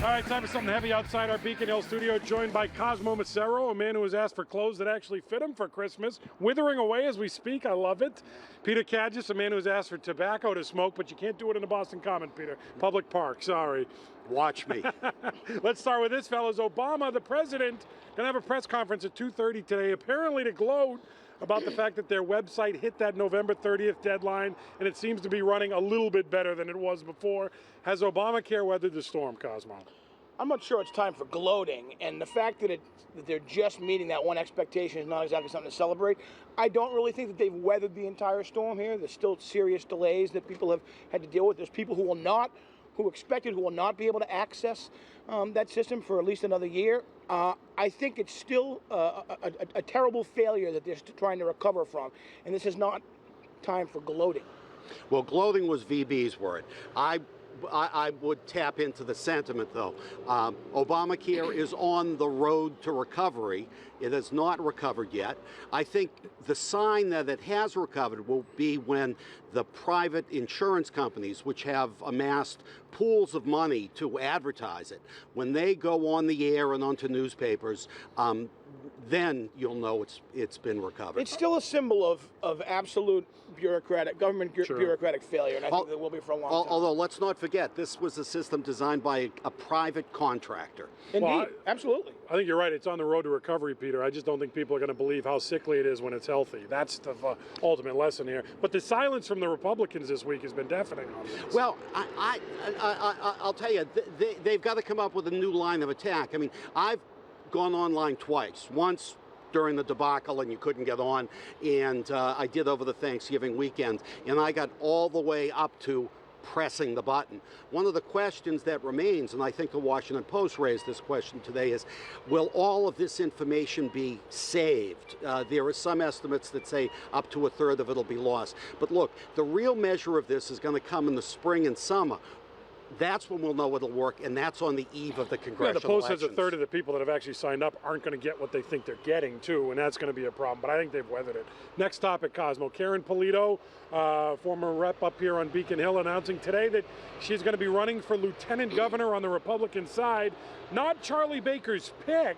All right, time for something heavy outside our Beacon Hill studio, joined by Cosmo Macero, a man who has asked for clothes that actually fit him for Christmas, withering away as we speak. I love it. Peter Kadgis, a man who has asked for tobacco to smoke, but you can't do it in the Boston Common, Peter. Public park, sorry. Watch me. Let's start with this, fellas. Obama, the president, going to have a press conference at 2:30 today, apparently to gloat about the fact that their website hit that November 30th deadline, and it seems to be running a little bit better than it was before. Has Obamacare weathered the storm, Cosmo? I'm not sure it's time for gloating, and the fact that they're just meeting that one expectation is not exactly something to celebrate. I don't really think that they've weathered the entire storm here. There's still serious delays that people have had to deal with. There's people who will not be able to access that system for at least another year. I think it's still a terrible failure that they're trying to recover from, and this is not time for gloating. Well, gloating was VB's word. I would tap into the sentiment, though. Obamacare is on the road to recovery. It has not recovered yet. I think the sign that it has recovered will be when the private insurance companies, which have amassed pools of money to advertise it, when they go on the air and onto newspapers, then you'll know it's been recovered. It's still a symbol of absolute bureaucratic failure, and I think it will be for a long time. Although, let's not forget, this was a system designed by a private contractor. Indeed, Well, absolutely. I think you're right. It's on the road to recovery, Peter. I just don't think people are going to believe how sickly it is when it's healthy. That's the ultimate lesson here. But the silence from the Republicans this week has been deafening on this. Well, I'll tell you, they've got to come up with a new line of attack. I mean, I've gone online twice. Once during the debacle and you couldn't get on, and I did over the Thanksgiving weekend, and I got all the way up to pressing the button. One of the questions that remains, and I think the Washington Post raised this question today, is will all of this information be saved? There are some estimates that say up to a third of it will be lost. But look, the real measure of this is going to come in the spring and summer. That's when we'll know it'll work, and that's on the eve of the congressional the Post elections. says a third of the people that have actually signed up aren't going to get what they think they're getting, too, and that's going to be a problem. But I think they've weathered it. Next topic, Cosmo. Karen Polito, former rep up here on Beacon Hill, announcing today that she's going to be running for lieutenant governor on the Republican side. Not Charlie Baker's pick.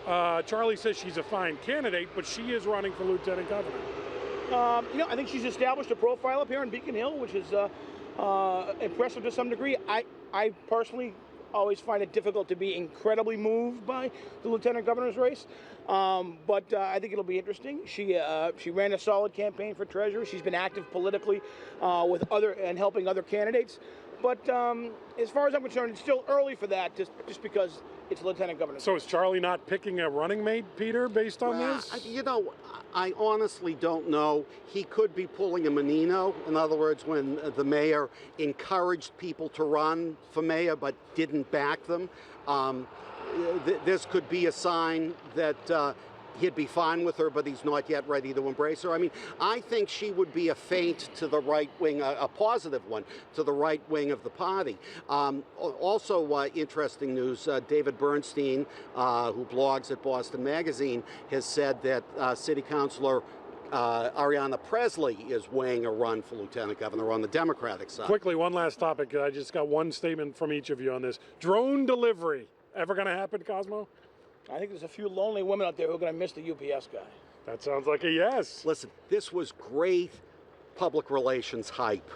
Charlie says she's a fine candidate, but she is running for lieutenant governor. I think she's established a profile up here in Beacon Hill, which is impressive to some degree. I personally always find it difficult to be incredibly moved by the lieutenant governor's race, but I think it'll be interesting. She ran a solid campaign for treasurer. She's been active politically with helping other candidates. But as far as I'm concerned, it's still early for that, just because it's lieutenant governor. So is Charlie not picking a running mate, Peter, based on this? You know, I honestly don't know. He could be pulling a Menino. In other words, when the mayor encouraged people to run for mayor but didn't back them, this could be a sign that he'd be fine with her, but he's not yet ready to embrace her. I mean, I think she would be a feint to the right wing, a positive one, to the right wing of the party. Also, interesting news, David Bernstein, who blogs at Boston Magazine, has said that City Councilor Ariana Presley is weighing a run for lieutenant governor on the Democratic side. Quickly, one last topic. I just got one statement from each of you on this. Drone delivery. Ever going to happen, Cosmo? I think there's a few lonely women out there who are going to miss the UPS guy. That sounds like a yes. Listen, this was great public relations hype.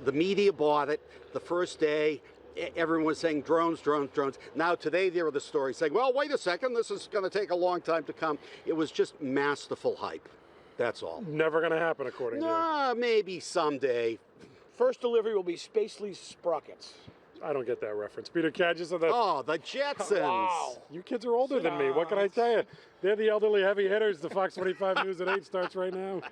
The media bought it the first day. Everyone was saying drones, drones, drones. Now today there are the stories saying, well, wait a second, this is going to take a long time to come. It was just masterful hype. That's all. Never going to happen, according to you. Maybe someday. First delivery will be Spacely's Sprockets. I don't get that reference. Peter Kadgis of the... Oh, the Jetsons. Wow. You kids are older than me. What can I tell you? They're the elderly heavy hitters. The Fox 25 News at 8 starts right now.